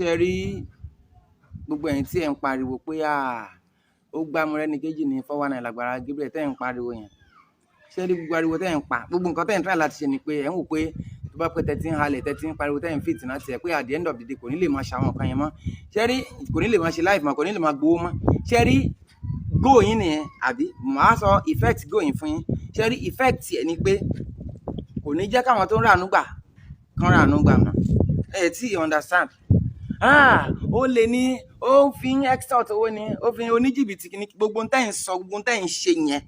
ṣe rí gbogbo ẹ̀yin tí ẹ̀ ń pariwo pé ó gbá Mọ́rẹ́níkejì ní 419 l'Agbala Gabriel tẹ́ ẹ̀ ń pariwo yẹn. Ṣé rí gbogbo ariwo tẹ́ ẹ̀ ń pa gbogbo nǹkan tẹ́ ẹ̀ ń try láti ṣe ni pé ẹ̀ ń wò pé tó bá pẹ́ tẹ́tí ń halẹ̀ tẹ́tí ń pariwo tẹ́ ẹ̀ ń fìtì náà tiẹ̀ pé at the end of the day kò ní lè máa ṣàwọn nǹkan yẹn mọ́. Ṣé rí kò ní lè máa ṣe live mọ́, kò ní lè máa gbowó mọ́. Ṣé rí go yín nìyẹn àbí màá sọ effect go yín fún yín. Ṣé rí effect ẹ̀ ni pé kò ní jẹ́ káwọn tó ń ràánú gbà kán ràánú gbà mọ́. Ẹ tí you understand. Ó lè ní ó fi ń extort owó ni ó fi oníjìbìtì kìíní gbogbo ń tẹ́ ń sọ gbogbo ń tẹ́ ń ṣe yẹn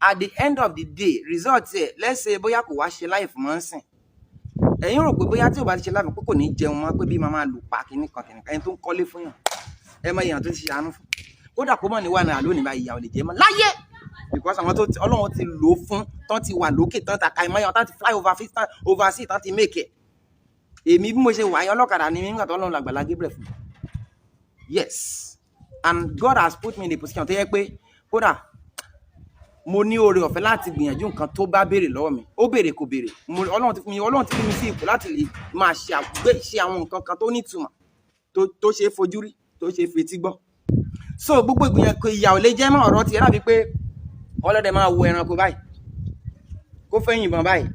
at the end of the day result ẹ̀ let's say bóyá kò wá ṣe life mọ́ ń sìn ẹ̀yin rò pé bóyá tí ò bá ti ṣe life pé kò ní jẹun mọ́ pé bí màmá lù pa kìíní kan ẹni tó ń kọ́lé fún yàn ẹ mọ èèyàn tó ti ṣe àánú fún kódà kó mọ̀ ní wà náà lónìí báyìí ìyà ò lè jẹ mọ́ láyé because àwọn tó Ọlọ́run ti lò ó fún tán ti wà lókè tán ta ka ìmọ̀ yàn tán ti fly overseas tán ti make it èmi bí mo ṣe wà yẹn ọlọ́kadà ni mi nígbà tó Ọlọ́run l'Agbala Gabriel fún yes and God has put me in the position tó yẹ pé kódà mo ní oore ọ̀fẹ́ láti gbìyànjú nǹkan tó bá béèrè lọ́wọ́ mi ó béèrè kò béèrè Ọlọ́run ti fún mi sí ipò láti lè máa ṣe àwọn nǹkan kan tó nítumọ̀ tó ṣe é fojú rí tó ṣe é fetí gbọ́ so gbogbo ìgbìyànjú ìyà ò lè jẹ́ mọ́ ọ̀rọ̀ tiẹ̀ láti pé ọlọ́dẹ máa wo ẹranko báyìí kó fẹ́ yìnbọn báyìí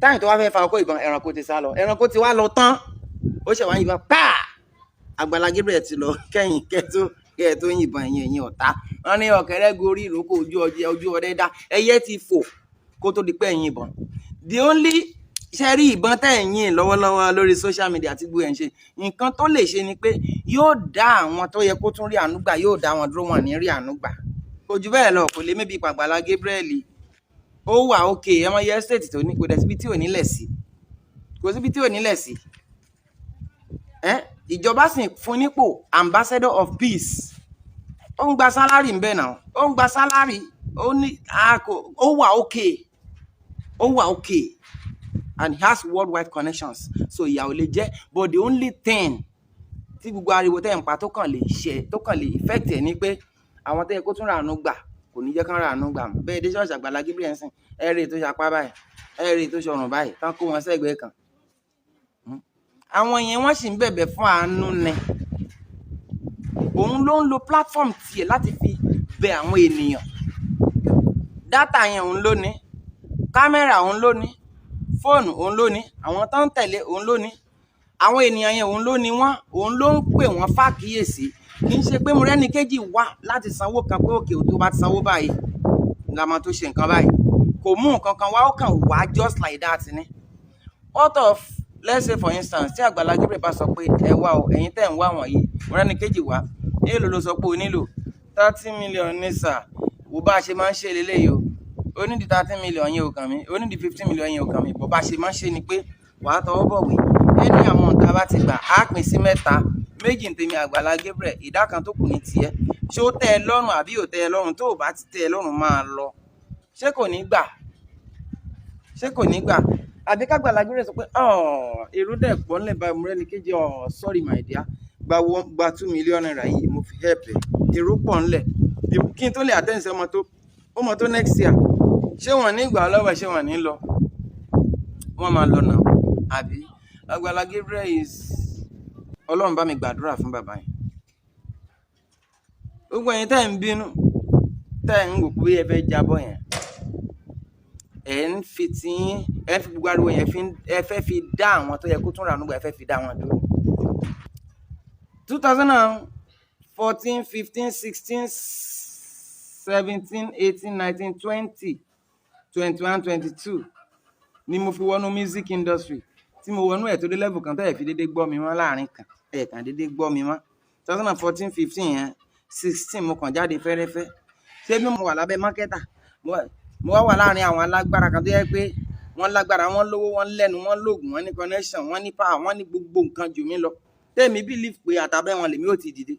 táyìn tó wá fẹ́ fa ọkọ̀ ìbọn ẹranko ti sá lọ ẹranko ti wá lọ tán ó ṣẹ̀ wá yìnbọn pàà Agbala Gabriel ti lọ kẹ́yìn kẹ́ tó yìnbọn ẹ̀yìn ọ̀tá wọn ní ọ̀kẹ́rẹ́ gorí ìrókò ojú ọdẹ dá ẹyẹ ti fò kó tó di pé ẹ̀yìn ìbọn the only ṣe rí ìbọn tẹ́ ẹ̀yìn lọ́wọ́lọ́wọ́ lórí social media àti gbogbo ẹ̀ ń ṣe nǹkan tó lè ṣe ni pé yóò dá àwọn tó yẹ kó tún rí àánú gbà yóò dá wọn dúró wọn ní rí àánú gbà kò jù bẹ́ẹ̀ lọ kò lè mébi Agbala Gabriel ó wà òkè ẹmọ yẹ state tó ní kò dẹ̀ síbi tí ò nílẹ̀ sí kò síbi tí ò nílẹ̀ sí ìjọba sì fún nípò ambassador of peace ó ń gba sálárì ń bẹ̀ náà ó ń gba sálárì ó wà òkè and he has worldwide connections so ìyà ò lè jẹ́ but the only thing tí gbogbo ariwo tẹ́ ń pa tó kàn lè effect ẹ̀ ni pé àwọn tẹ́ yẹ kó tún ràánú gbà kò ní jẹ́ kán ràánú gbà mọ́ bẹ́ẹ̀ dé ṣọ́ọ̀ṣì Agbala Gabriel ń sìn ẹ̀rì tó ṣapá báyìí ẹ̀rì tó ṣọrùn báyìí tán kó wọn sẹ́gbẹ̀ẹ́ kan àwọn yẹn wọ́n sì ń bẹ̀bẹ̀ fún àánú ni òun ló ń lo platform tiẹ̀ láti fi bẹ àwọn ènìyàn dátà yẹn òun ló ní kámẹ́rà òun ló ní fóònù òun ló ní àwọn tó ń tẹ̀lé òun ló ní àwọn ènìyàn yẹn òun ló ní wọ́n òun ló ń pè wọ́n fàkíyèsí kì í ṣe pé Mọ́rẹ́níkejì wá láti sanwó kan pé òkè tó bá ti sanwó báyìí làmọ́ tó ṣe nǹkan báyìí kò mú nǹkan kan wá ó kàn wá just like that ni out of let's say for instance tí Agbala Gabriel bá sọ pé ẹ wá o ẹ̀yin tẹ́ ń wá wọ̀nyí Mọ́rẹ́níkejì wá èèlò ló sọ pé o nílò 30 million ní sà wò bá a ṣe máa ń ṣe lélẹ́yìí o onídìí 30 million yẹn ò kàn mí onídìí 15 million yẹn ò kàn mí bó bá ṣe máa ń ṣe ni pé wàá tọwọ́ bọ̀wé ẹni àwọn ọ̀tá bá ti gbà á pín sí mẹ́ta méjì ní tèmi Agbala Gabriel ìdá kan tó kù ní tiẹ̀ ṣé ó tẹ́ ẹ lọ́rùn àbí ò tẹ́ ẹ lọ́rùn tó ò bá ti tẹ́ ẹ lọ́rùn máa lọ ṣé kò ní gbà àbí Agbala Gabriel sọ pé èrò dẹ̀ pọ̀ nílẹ̀ báyìí Mọ́rẹ́níkejì sorry my dear gba 2 million naira yìí mo fi help ẹ̀ èrò pọ̀ nílẹ̀ kí n tó lè àtẹ́ǹsẹ̀ ọmọ tó next year ṣé wọ́n ní ìgbà lọ́wọ́ ṣé wọ́n ní lọ wọ́n máa lọ náà àbí Agbala Gabriel Ọlọ́run bá mi gbàdúrà fún bàbá yẹn gbogbo ẹ̀yin tẹ́ ń bínú tẹ́ ń wò pé ẹ fẹ́ jábọ́ yẹn ẹ ń fi gbogbo ariwo yẹn ẹ fẹ́ fi dá àwọn tó yẹ kó tún ràánú gbà ẹ fẹ́ fi dá wọn dúró 2014 15 16 17 18 19 20 21 22 ni mo fi wọnú music industry tí mo wọnú ẹ̀ tó dé level kan tẹ́ fi dédé gbọ́ mi mọ́ láàrin kan ẹ̀ kàn dédé gbọ́ mi mọ́ 2014 15 yẹn 16 mo kàn jáde fẹ́rẹ́fẹ́ ṣé bí mo wà lábẹ́ mákẹ́tà mo wà láàrin àwọn alágbára kan tó yẹ pé wọ́n lágbára wọ́n lówó wọ́n lẹ́nu wọ́n lóògùn wọ́n ní connection wọ́n ní power wọ́n ní gbogbo nǹkan jù mí lọ tẹ́mi believe pé àtàbẹ́ wọn lèmi ò ti dìde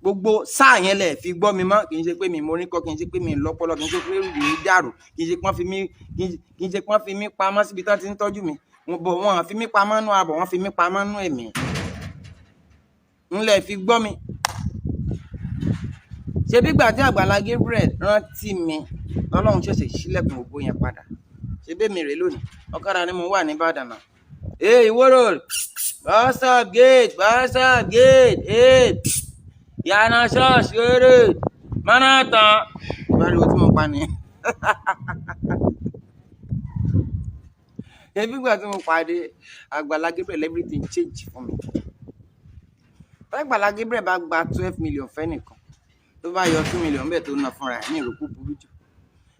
gbogbo sáà yẹn lẹ̀ fi gbọ́ mi mọ́ kì í ṣe pé mi morí kọ́ kì í ṣe pé mi lọ́pọlọ kì í ṣe pé mi dàrú kì í ṣe pọ́n fi mí pamọ́ síbi tán ti ń tọ́jú mi wọ́n fi mí pamọ́ nú abọ̀ wọ́n fi mí pamọ́ nú ẹ̀mí ńlẹ̀ fi gbọ́ mi ṣe bí gbà tí Agbala Gabriel rántí mi Ọlọ́run ṣẹ̀ṣẹ̀ ṣílẹ̀kùn gbogbo yẹn padà ṣe bẹ́ẹ̀ mi rè lónìí ọ̀kadà ni mo wà ní Ìbàdàn náà Hey, what up? What's up, gate? What's up, gate? Hey, Yana Shosh, good. Manhattan. Ìbáriwo tí mo pa ni. Ẹbí ìgbà tí mo pàdé Àgbàlá Gabriel, everything change for me. Àgbàlá Gabriel bá gba 12 million fẹ́nìkan, tó bá yọ 2 million bẹ́ẹ̀ tó ná fúnra ẹ̀ ní ìrókò burú jù.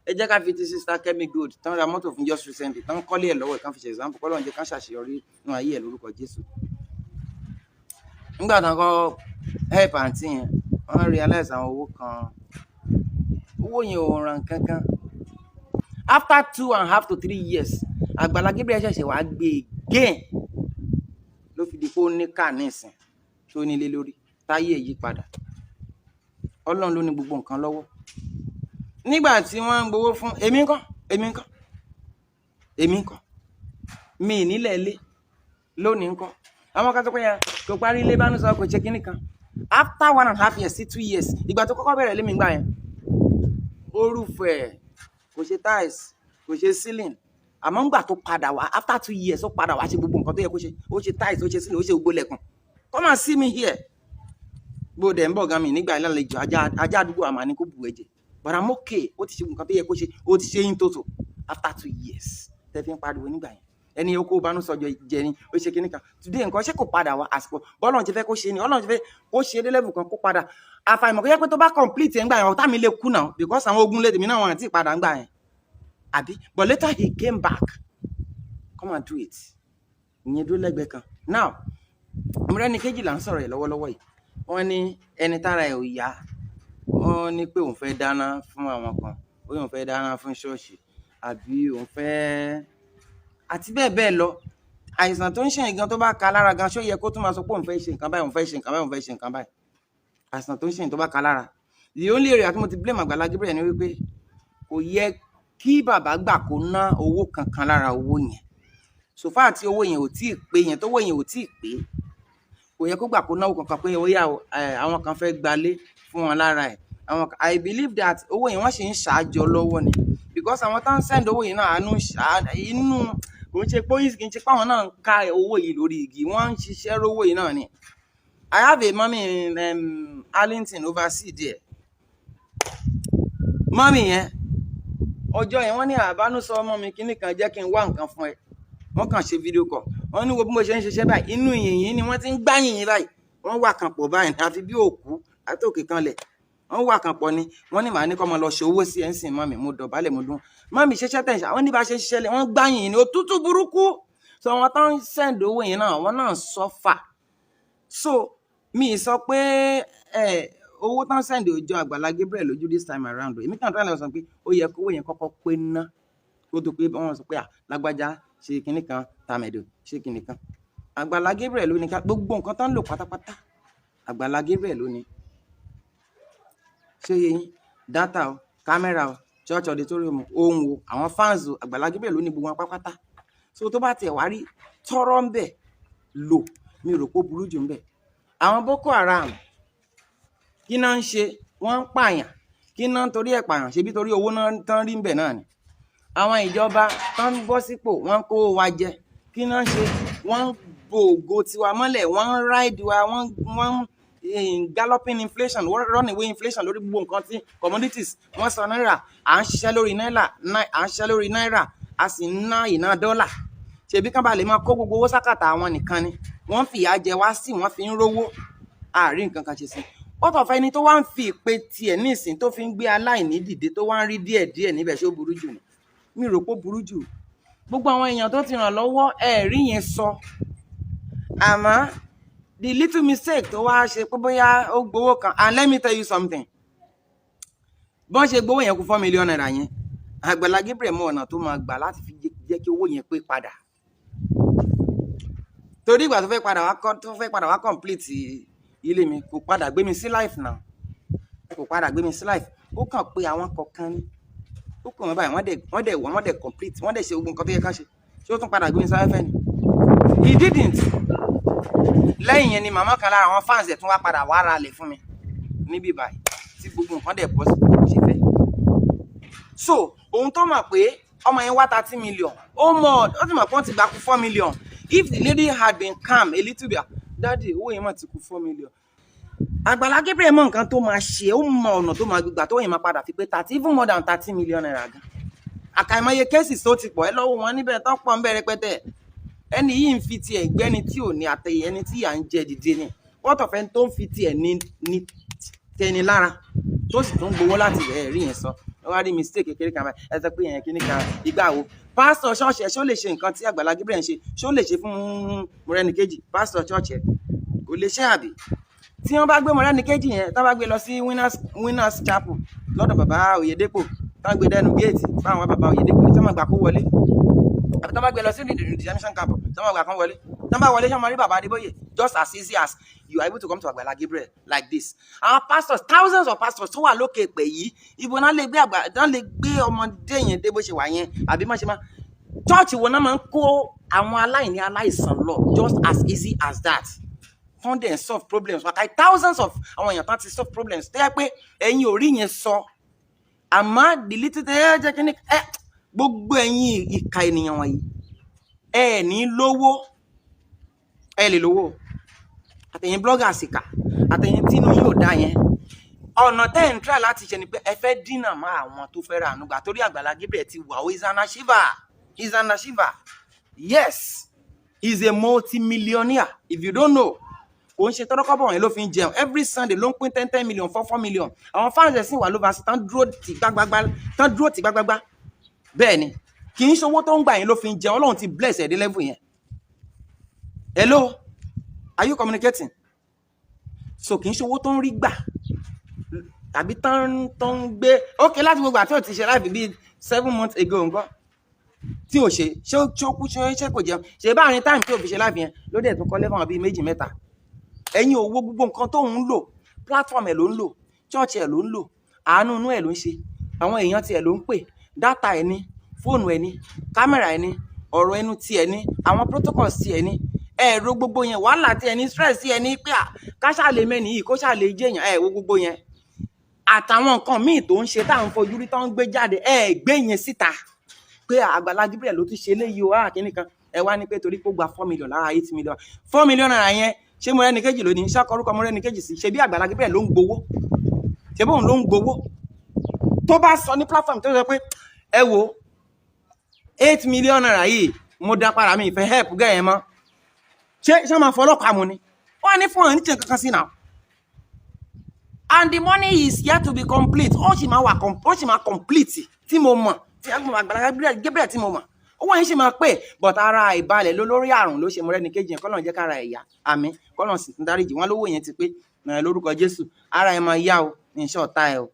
Ẹ jẹ́ ká fi ti Sister Kemi Gold tán ra mọ́tò fún just recently tán kọ́lé ẹ̀ lọ́wọ́ ẹ̀ kan fi ṣe example kọ́ lọ́n jẹ́ ká ṣàṣeyọrí nínú ayé ẹ̀ lórúkọ Jésù. Nígbà tán kọ́ help àǹtí yẹn, wọ́n realize àwọn owó kan, owó yẹn ò ràn kankan. After 2.5 to 3 years, Àgbàlá Gabriel ṣẹ̀ṣẹ̀ wá gbé again ló fi di pé ó ní ká nísìn tó nílé lórí táyé yí padà. Ọlọ́run ló ní gbogbo nǹkan lọ́wọ́. Nígbà tí wọ́n ń gbowó fún èmi ńkọ́ mi nílẹ̀ ilé lónìí ńkọ́ àwọn kan tó pé yẹn kò parí ilé bánú sọ kò ṣe kíní kan after 1.5 years sí 2 years ìgbà tó kọ́kọ́ bẹ̀rẹ̀ lémi gbà yẹn ó rúfẹ́ kò ṣe tiles kò ṣe ceiling àmọ́ ńgbà tó padà wá after 2 years ó padà wá ṣe gbogbo nǹkan tó yẹ kó ṣe ó ṣe tiles ó ṣe ceiling ó ṣe gbogbo lẹ̀kùn come and see me here bó dẹ̀ ń bọ̀ gan mi nígbà ìlàlejò ajá àdúgbò àmà ní kó bù ẹ̀jẹ̀ but I'm okay ó ti ṣe nǹkan tó yẹ kó ṣe ó ti ṣe in total after 2 years tẹ́ fi ń pariwo nígbà yẹn ẹni yóò kó banú sọjọ jẹ ni ó ṣe kíní kan today nǹkan ṣé kò padà wá àsìkò bọ́lọ́run ti fẹ́ kó ṣe ni Ọlọ́run ti fẹ́ kó ṣe dé level kan kó padà àfàìmọ̀ kó yẹ pé tó bá complete ẹ̀ ń gbà yẹn ọ̀tá mi lè kú náà because àwọn ogun lédè mi náà wọn àti ìpadà ń gbà yẹn àbí but later he came back come and do it ìyẹn dúró lẹ́gbẹ̀ẹ́ kan now ọmọdé kejì là ń sọ̀rọ̀ ẹ̀ lọ́wọ́lọ́wọ́ yìí wọ́n ní ẹni tára ẹ̀ ò yá wọ́n ní pé òun fẹ́ dáná fún àwọn kan ó yóò fẹ́ dáná fún ṣọ́ọ̀ṣì àbí òun fẹ́ àti bẹ́ẹ̀ bẹ́ẹ̀ lọ àìsàn tó ń ṣe ìgan tó bá ka lára gan ṣó yẹ kó tún máa sọ pé òun fẹ́ ṣe nǹkan báyìí òun fẹ́ ṣe nǹkan báyìí òun fẹ́ ṣe nǹkan báyìí àìsàn tó ń ṣe tó bá ka lára the only area tí mo ti blame Àgbàlá Gabriel ni wípé kò yẹ kí bàbá gbà kó ná owó kankan lára owó yẹn so far tí owó yẹn ò tí ì pé yẹn tówó yẹn ò tí ì pé kò yẹ kó gbà kó náwó kankan pé ó yá àwọn kan fẹ́ gbalé fún wọn lára ẹ̀ àwọn I believe that owó yẹn wọ́n ṣe ń ṣàjọ lọ́wọ́ ni because àwọn tó ń send owó yẹn náà àánú inú kò ń ṣe pé kì í ṣe pé àwọn náà ń ká owó yìí lórí igi wọ́n ń ṣiṣẹ́ rówó yìí náà ni I have a mommy in Arlington overseas there mommy yẹn ọjọ́ yẹn wọ́n ní àbánúsọ ọmọ mi kíní kan jẹ́ kí n wá nǹkan fún ẹ wọ́n kàn ṣe fídíò kọ̀ wọ́n ní wo bí mo ṣe ń ṣiṣẹ́ báyìí inú yìnyín ni wọ́n ti ń gbá yìnyín báyìí wọ́n wà kan pọ̀ báyìí àfi bí òkú àtòkè kan lẹ̀ wọ́n wà kan pọ̀ ni wọ́n ní màá ní kọ́ mọ lọ ṣe owó sí ẹ̀sìn mọ́mì mo dọ̀bálẹ̀ mo dún mọ́mì ṣiṣẹ́ tẹ̀ ṣe àwọn níbà ṣe ṣiṣẹ́ lẹ̀ wọ́n gbá yìnyín ní òtútù burúkú so wọn tán send owó yẹn náà wọ́n náà suffer so mi sọ pé owó tán send òjò Àgbàlá Gabriel lójú this time around èmi kàn tán lọ sọ pé ó yẹ kówó yẹn kọ́kọ́ pé ná kó tó pé wọ́n sọ pé lágbájá ṣe kinní kan tàmẹ̀dò ṣe kinní kan Àgbàlá Gabriel ló ní ká gbogbo nǹkan tán lò pátápátá Àgbàlá Gabriel ló ní ṣé yẹn data o kámẹ́rà o church auditorium ohun o àwọn fans o Àgbàlá Gabriel ló ní gbogbo wọn pátápátá so tó bá tiẹ̀ wá rí tọ́rọ́ ń bẹ̀ lò mi rò pé ó burú jù ń bẹ̀ àwọn Boko Haram kí náà ń ṣe wọ́n ń pààyàn kí náà ń torí ẹ̀ pààyàn ṣebí torí owó náà tán rí ń bẹ̀ náà ni àwọn ìjọba tán ń bọ́ sípò wọ́n ń kó wa jẹ kí náà ń ṣe wọ́n ń bo ògo tiwa mọ́lẹ̀ wọ́n ń ráìdì wa wọ́n galloping inflation runaway inflation lórí gbogbo nǹkan tí commodities wọ́n sọ náírà à ń ṣiṣẹ́ lórí náírà a sì ń ná ìná dọ́là ṣebí kán bá lè máa kó gbogbo owó sákàtà àwọn nìkan ni wọ́n fìyà jẹ wá sí wọ́n fi ń rówó àárín nǹkan kan ṣe sí wọ́n tọ̀fẹ́ ẹni tó wá ń fi ìpè tiẹ̀ ní ìsìn tó fi ń gbé aláìní dìde tó wá ń rí díẹ̀díẹ̀ níbẹ̀ ṣé ó burú jù ni mi rò pé ó burú jù gbogbo àwọn èèyàn tó ti ràn lọ́wọ́ ẹ̀rí yẹn sọ àmọ́ the little mistake tó wá ṣe pé bóyá ó gbowó kan and let me tell you something bọ́n ṣe gbowó yẹn kú 4 million naira yẹn Àgbàlá Gabriel mọ ọ̀nà tó máa gbà láti fi jẹ́ kí owó yẹn pé padà torí ìgbà tó fẹ́ padà wá complete ilé mi kò padà gbé mi sí life náà kò padà gbé mi sí life ó kàn pé àwọn kọ̀ọ̀kan ní ó kàn wọ́n báyìí wọ́n dẹ̀ complete wọ́n dẹ̀ ṣe gbogbo nǹkan tó yẹ ká ṣe ṣé ó tún padà gbé mi sí afẹ́fẹ́ ni he didn't lẹ́yìn yẹn ni màmá kan lára àwọn fans ẹ̀ tún wá padà wá ra lẹ̀ fún mi níbí báyìí tí gbogbo nǹkan dẹ̀ bọ́ sí gbogbo ṣe fẹ́ so ohun tó mọ̀ pé ọmọ yẹn wá 30 million ó mọ̀ ó ti mọ̀ pé wọ́n ti gbà kú 4 million If the lady had been calm a little bit, daddy, owó yẹn mà ti kù 4 million. Àgbàlá Gabriel mọ nǹkan tó máa ṣe, ó mọ ọ̀nà tó máa gbígbà tó yẹn máa padà fi pé 30, even more than 30 million naira gan. Àkàìmọye cases tó ti pọ̀ ẹ́ lọ́wọ́ wọn níbẹ̀ tán pọ̀ ń bẹ̀rẹ̀ pẹ́tẹ́. Ẹni yìí ń fi tiẹ̀ gbẹ́ni tí ò ní àtẹ̀yẹ ẹni tí à ń jẹ dìde ni. What of ẹni tó ń fi tiẹ̀ ní tẹni lára tó sì tún gbowó láti rẹ̀ rí yẹn sọ. Wọ́n wá rí mistake kékeré kan báyìí ẹ sọ pé yẹn kíní kan ìgbà wo. Pásítọ̀ ṣọ́ọ̀ṣì ẹ̀ ṣó lè ṣe nǹkan tí Àgbàlá Gabriel ń ṣe, ṣó lè ṣe fún Mọ́rẹ́níkejì pásítọ̀ ṣọ́ọ̀ṣì ẹ̀ kò lè ṣe àbí. Tí wọ́n bá gbé Mọ́rẹ́níkejì yẹn tó bá gbé lọ sí Winners Chapel lọ́dọ̀ bàbá Oyèdépò tó gbé dẹnu géètì fáwọn bàbá Oyèdépò tí wọ́n gbà kó wọlé, àbí tó bá gbé lọ sí redemption camp tí wọ́n gbà kán wọlé, tó bá wọlé ṣé wọ́n rí bàbá Adébóyè just as easy as you are able to come to Àgbàlá Gabriel like this. Our pastors, thousands of pastors tó wà lókè pè yìí, ibo náà lè gbé ọmọdé yẹn dé bó ṣe wà yẹn, àbí má ṣe má church wo náà máa ń kó àwọn aláìní aláìsàn lọ just as easy as that. Wọ́n dẹ̀ solve problems wákàtí thousands of àwọn èèyàn tán ti solve problems tó yẹ pé ẹ̀yin ò rí yẹn sọ, àmọ́ delete tẹ́ ẹ jẹ́ kí ni gbogbo ẹ̀yin ìka ènìyàn wọ̀nyí ẹ ní lówó, ẹ lè lówó, àtẹ̀yin bloggers ìka, àtẹ̀yin tí inú yóò dá yẹn. Ọ̀nà tẹ́ ń try láti ṣe ni pé ẹ fẹ́ dínà mọ́ àwọn tó fẹ́ ra àánú gbà torí Àgbàlá Gabriel ti wà ó is an achiever. Yes, he's a multi-millionaire if you don't know. Kò ń ṣe tọ́rọ́kọ́bọ̀ yẹn ló fi ń jẹun every Sunday ló ń pín 10 million 4 million. Àwọn fans ẹ̀ sì wà ló bá sí tán dúró tì gbágbágbá bẹ́ẹ̀ ni kì í ṣe owó tó ń gbà yẹn ló fi ń jẹun. Ọlọ́run ti bless ẹ̀ dé level yẹn. Hello, are you communicating? So kì í ṣe owó tó ń rí gbà tàbí tán ń gbé okay láti gbogbo àti ò ti ṣe láì bíi 7 months ago nǹkan tí ò ṣe ó kú ṣe kò jẹun ṣe bá àárín time tí ò fi ṣe láì fi yẹn ló dẹ̀ tún kọ́ lẹ́fọ̀n bíi 2 mẹ́ta. Ẹ̀yin owó gbogbo nǹkan tó ń lò platform ẹ̀ ló ń lò, church ẹ̀ ló ń lò, àánú inú ẹ̀ ló ń ṣe, àwọn èèyàn tiẹ̀ ló ń pè, data ẹ̀ ní, fóònù ẹ̀ ní, kámẹ́rà ẹ̀ ní, ọ̀rọ̀ ẹnu ti ẹ̀ ní, àwọn protocols ti ẹ̀ ní, ẹ̀rọ gbogbo yẹn wàhálà ti ẹ̀ ní, stress ti ẹ̀ ní pé ká ṣàlè mẹ́ni yìí kó ṣàlè jẹ́ èèyàn ẹ̀wọ̀ gbogbo yẹn àtàwọn nǹkan míì tó ń ṣe tá à ń fojú rí tó ń gbé jáde gbé yẹn síta pé Àgbàlá Gabriel ló ti ṣe léyìí o kíní kan ẹ wá ní pé torí pé ó gba 4 million lára 8 million 4 million naira yẹn ṣé Mọ́rẹ́níkejì lónìí ṣàkọrúkọ Mọ́rẹ́níkejì sí ṣe bí Àgbàlá Gabriel ló ń gbowó, ṣe bóun ló ń gbowó tó bá sọ ní platform tó sọ pé ẹ wo 8 million naira yìí mo dá para mi ìfẹ́ help gẹ́ yẹn mọ́ ṣé máa fọlọ́pàá mu ni wọ́n á ní fún ọ̀ ní tiẹ̀ kankan sí náà. And the money is yet to be complete. Ó sì máa complete tí mo mọ̀ tí Àgbàlá Gabriel tí mo mọ̀ owó yẹn sì máa pè but ara ìbalẹ̀ lórí àrùn ló ṣe Mọ́rẹ́níkejì yẹn kọ́lọ́n jẹ́ kára ẹ̀yà àmín kọ́lọ́n sì ń dáríjì wọ́n lówó yẹn ti pé lórúkọ Jésù ara ẹ̀ máa yá o ní iṣẹ́ ọ̀tá ẹ̀ o.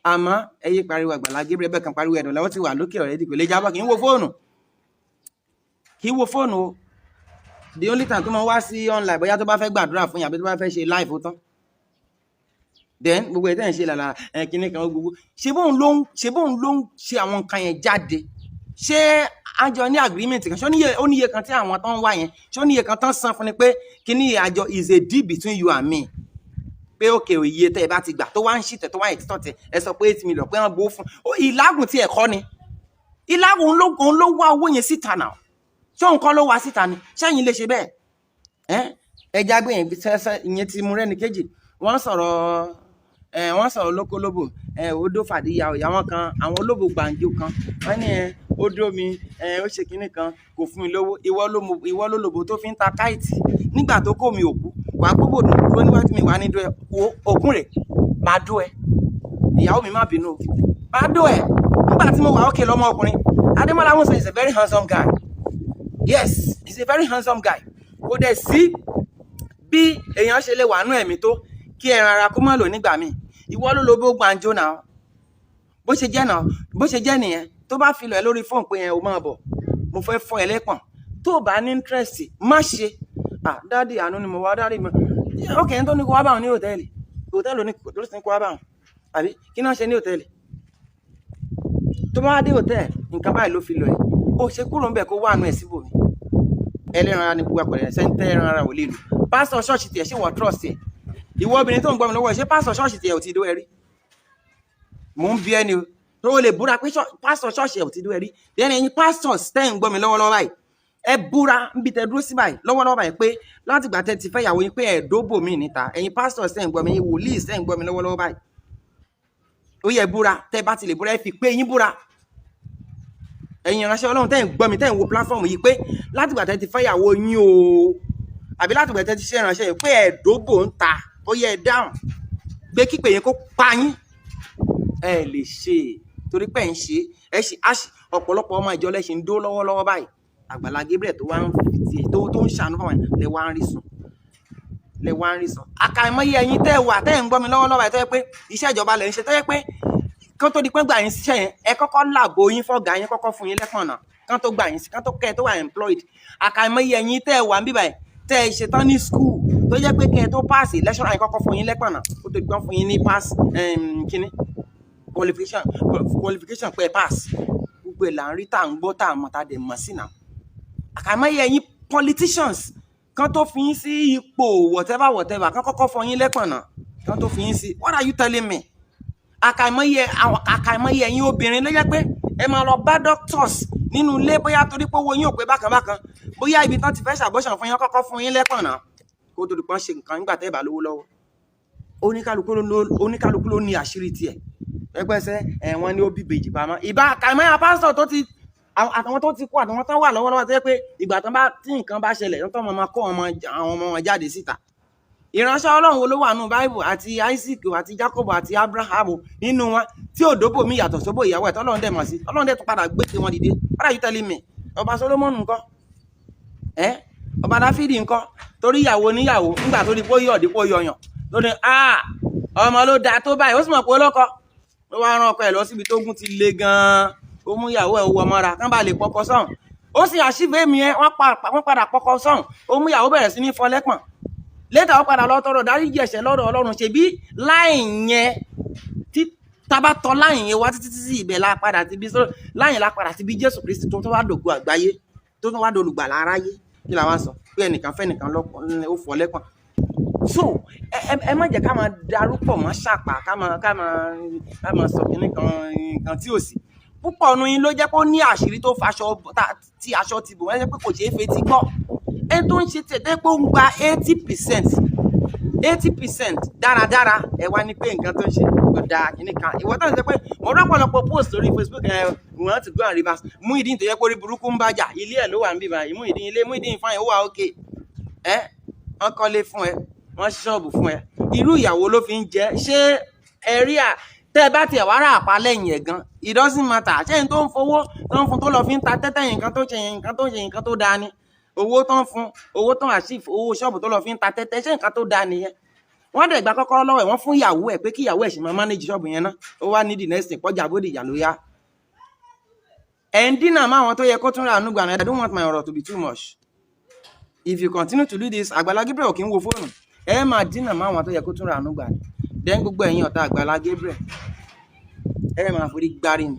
Àmọ́ ẹ yé pariwo Àgbàlá Gabriel bẹ́ẹ̀ kan pariwo ẹ̀dùn lọ́wọ́ ti wà lókè ọ̀rẹ́dì kò lè jábọ̀ kì í wo fóònù o. The only time tó máa wá sí online bóyá tó bá fẹ́ gbàdúrà fún yín àbí tó bá fẹ́ ṣe live ó tán then gbogbo ẹ̀ tẹ́ ń ṣe làlà kíní kan gbogbo ṣe bóun ló ń ṣe àwọn nǹkan yẹn jáde ṣé àjọ ní agreement kan ṣé ó níye kan tí àwọn tán ń wá yẹn ṣé ó níye kan tán san fún ni pé kíní àjọ is a deal between you and me pé òkè iye tẹ́ ẹ bá ti gbà tó wá ń ṣìtẹ̀ tó wá ń extort ẹ sọ pé 8 million pé wọ́n gbó fún ìlágùn tí ẹ̀ kọ́ ni ìlágùn òun ló wá owó yẹn síta náà ṣé òun kọ́ ló wá síta ni ṣẹ́yìn lè ṣe bẹ́ẹ̀ ẹja gbé yẹn ti Mọ́rẹ́níkejì wọ́n sọ̀rọ̀ lókólóbò odó fàdíyà ọ̀yà wọn kan àwọn olóbò gbàǹjo kan wọ́n ní odó mi ó ṣe kinní kan kò fún mi lówó ìwọ ló lòbò tó fi ń ta káìtì nígbà tó kó mi òkú wà á gbogbo dúró níwájú mi wà ní dúró òkun rẹ̀ máa dó ẹ ìyàwó mi má bínú máa dó ẹ nígbà tí mo wà ókè lọ́mọ ọkùnrin Adémọ́lá Wọ́nsọ is a very handsome guy. Yes, he's a very handsome guy. Kò dẹ̀ sí bí èèyàn ṣe lè wà nú ẹ̀mí tó kí ẹran ara kó má lò nígbà míì ìwọ ló lo bó gbàǹjo náà bó ṣe jẹ́ nìyẹn tó bá fi lọ ẹ lórí fóònù pé yẹn o máa bọ̀ mo fẹ́ fọ́ ẹ lẹ́pọ̀n tó bá ní interest má ṣe dáàdì àánú ni mo wá dáàdì mi ókè ẹni tó ní kó wá báwọn ní hòtẹ́ẹ̀lì ló sì ní kó wá báwọn àbí kí náà ṣe ní hòtẹ́ẹ̀lì tó bá wá dé hòtẹ́ẹ̀lì nǹkan báyìí ló fi lọ ẹ ó ṣe kúrò ń bẹ̀ kó wà nú ẹ̀ síbòmí ẹlẹ́ran ara ní gbogbo àpẹẹrẹ sẹ́ńtẹ́ ẹran ara ò lè lò pásítọ̀ ṣọ́ọ̀ṣì tiẹ̀ ṣé wọ́n trust ẹ̀ ìwọ obìnrin tó ń gbọ́ mi lọ́wọ́ ṣé pásítọ̀ ṣọ́ọ̀ṣì tiẹ̀ ò ti dó ẹ rí mò ń bí ẹni o tó lè búra pé pásítọ̀ ṣọ́ọ̀ṣì ẹ̀ ò ti dó ẹ rí then ẹ̀yin pásítọ̀ tẹ́ ń gbọ́ mi lọ́wọ́lọ́wọ́ báyìí ẹ búra níbi tẹ́ dúró sí báyìí lọ́wọ́lọ́wọ́ báyìí pé láti ìgbà tẹ́ ti fẹ́ ìyàwó yín pé ẹ̀ẹ́dóbò mí níta, ẹ̀yin pásítọ̀ sẹ́ ń gbọ́ mi, ẹ̀yin wòlíì sẹ́ ń gbọ́ mi lọ́wọ́lọ́wọ́ báyìí. Ó yẹ búra, tẹ́ bá ti lè búra ẹ fi pé yín búra. Ẹ̀yin ìránṣẹ́ Ọlọ́run tẹ́ ń gbọ́ mi, tẹ́ ń wo platform yìí pé láti ìgbà tẹ́ ti fẹ́ ìyàwó yín o, àbí láti ìgbà tẹ́ ti ṣe ìránṣẹ́ yìí pé ẹ̀ẹ́dóbò ń ta, ó yẹ ẹ dáhùn. Gbé kípè yín kó pa yín. Ẹ lè ṣe torí pé ń ṣe ẹ ṣe ọ̀pọ̀lọpọ̀ ọmọ ìjọ lẹ́ṣin dó lọ́wọ́lọ́wọ́ báyìí. Àgbàlá Gabriel tó wá ń fi tó ń ṣàánú fún wọn lẹ wá ń rí sùn, lẹ wá ń rí sùn. Àkàìmọye ẹ̀yin tẹ́ wà tẹ́ ń gbọ́ mi lọ́wọ́lọ́wọ́ báyìí tó yẹ pé iṣẹ́ ìjọba lẹ ń ṣe, tó yẹ pé kán tó di pé gbà yín síṣẹ́ yẹn ẹ kọ́kọ́ làbò yín fọ́gà yín, kọ́kọ́ fún yín lẹ́pọ̀n náà kán tó gbà yín sí, kán tó kẹ́ ẹ tó wà employed. Àkàìmọye ẹ̀yin tẹ́ wà ń bíbáyìí tẹ́ ẹ ṣetán ní school tó jẹ́ pé kẹ́ ẹ tó pass lecturer yín kọ́kọ́ fún yín lẹ́pọ̀n náà ó tó gbọ́n fún yín ní pass kíní qualification pé pass. Gbogbo ẹ̀ là ń rí tá à ń gbọ́ tá à mọ̀ tá a dẹ̀ mọ̀ sí náà. Àkàìmọye ẹ̀yin politicians kan tó fi yín sí ipò whatever kan kọ́kọ́ fọ yín lẹ́pọ̀n náà kan tó fi yín sí. What are you telling me? Àkàìmọye ẹ̀yin obìnrin ló jẹ́ pé ẹ máa lọ bá doctors nínú ilé bóyá torí pé owó yín ò pé bákan bóyá ibi tán ti fẹ́ ṣàbọ̀ṣàn fún yín kọ́kọ́ fún yín lẹ́pọ̀n náà kó tó di pọ́n ṣe nǹkan nígbà tẹ́ ẹ bá lówó lọ́wọ́. Oníkálukú ló ní àṣírí tiẹ̀. Ẹgbẹ́sẹ̀ wọ́n ní ó bí bèjì pamọ́. Ìbá àkàìmọye pásítọ̀ tó ti àtàwọn tó ti kú àtàwọn tó wà lọ́wọ́lọ́wọ́ tó yẹ pé ìgbà tí nǹkan bá ṣẹlẹ̀ tó máa kó àwọn ọmọ wọn jáde síta. Ìránṣẹ́ Ọlọ́run wo ló wà nínú Bible àti Isaac àti Jacob àti Abraham nínú wọn tí ò dóbò mí yàtọ̀ sóbò ìyàwó ẹ̀ tọ́lọ́run dẹ̀ mọ̀ sí, Ọlọ́run dẹ̀ tún padà gbé tí wọ́n dìde. What are you telling me? Ọba Solomon ńkọ́? Ọba Dáfídì ńkọ́? Torí ìyàwó níyàwó nígbà tó di pé ó yọ̀ dípò yọyàn ló ní ọmọ ló da tó báyìí ó sì mọ̀ pé ó lọ́kọ ló wá rán ọkọ ẹ̀ lọ síbi tógun ti le gan-an. Ó mú ìyàwó ẹ̀ wọ mọ́ra kán bá lè pọkọ sọ́hùn. Ó sì àṣìbẹ́ mi ẹ wọ́n padà pọkọ sọ́hùn. Ó mú ìyàwó bẹ̀rẹ̀ sí ní fọ lẹ́pọ̀n. Létà ó padà lọ tọrọ dáríjì ẹ̀ṣẹ̀ lọ́dọ̀ Ọlọ́run. Ṣebí láì yẹn tí tabatọ láì yẹn wá títí sí ibẹ̀ la padà ti bí láì la padà ti bí Jésù Kristi tó wá dògo àgbáyé tó wá dolùgbàlà aráyé. Kí la wá sọ pé ẹnìkan fẹ́ nìkan ó fọ lẹ́pọ̀n. So ẹ má jẹ́ ká máa darúpọ̀ mọ́ ṣàpà ká máa sọ nǹkan tí ò sí. Púpọ̀ nu yín ló jẹ́ pé ó ní àṣírí tó faṣọ tí aṣọ ti bò wọ́n jẹ́ pé kò ṣeé fetí gbọ́. Ẹni tó ń ṣe tẹ̀tẹ́ pé ó ń gba 80% dáradára ẹ wá ní pé nǹkan tó ń ṣe kò dáa kìíní kan. Ìwọ tó ń sọ pé mo rọ́pọ̀lọpọ̀ post lórí Facebook wọ́n ti go and reverse. Muyideen tó yẹ kó rí burúkú ń bàjá ilé ẹ̀ ló wà ń bí báyìí. Muyideen fáyín ó wà okay. Wọ́n kọ́lé fún ẹ wọ́n ṣọ́ọ̀bù fún ẹ. Irú ìyàwó ló fi ń jẹ ṣé ẹ rí tẹ́ ẹ bá tiẹ̀ wá rà àpá lẹ́yìn ẹ̀ gan it doesn't matter. Ṣé ẹni tó ń fowó tó ń fún tó lọ fi ń ta tẹ́tẹ́ yẹn nǹkan tó ṣe nǹkan tó dáa ni. Owó tó ń fún owó tó ń àṣìf owó ṣọ́ọ̀bù tó lọ fi ń ta tẹ́tẹ́ ṣé nǹkan tó dáa nìyẹn. Wọ́n dẹ̀ gba kọ́kọ́rọ́ lọ́wọ́ ẹ̀ wọ́n fún ìyàwó ẹ̀ pé kí ìyàwó ẹ̀ ṣì máa manage ṣọ́ọ̀bù yẹn náà. Ó wá ní the next thing pọ́jà bóde ìyà ló yá. Ẹ̀ ń dínà máa wọn tó yẹ kó tún ra àánú gbà náà. I don't want my ọ̀rọ̀ to be too much. If you continue to do this, Àgbàlá Gabriel kì í wo fóònù. Ẹ máa dínà máa wọn tó yẹ kó tún ra àánú gbà. Then gbogbo ẹ̀yin ọ̀tá Àgbàlá Gabriel ẹ máa forí gbárí ni.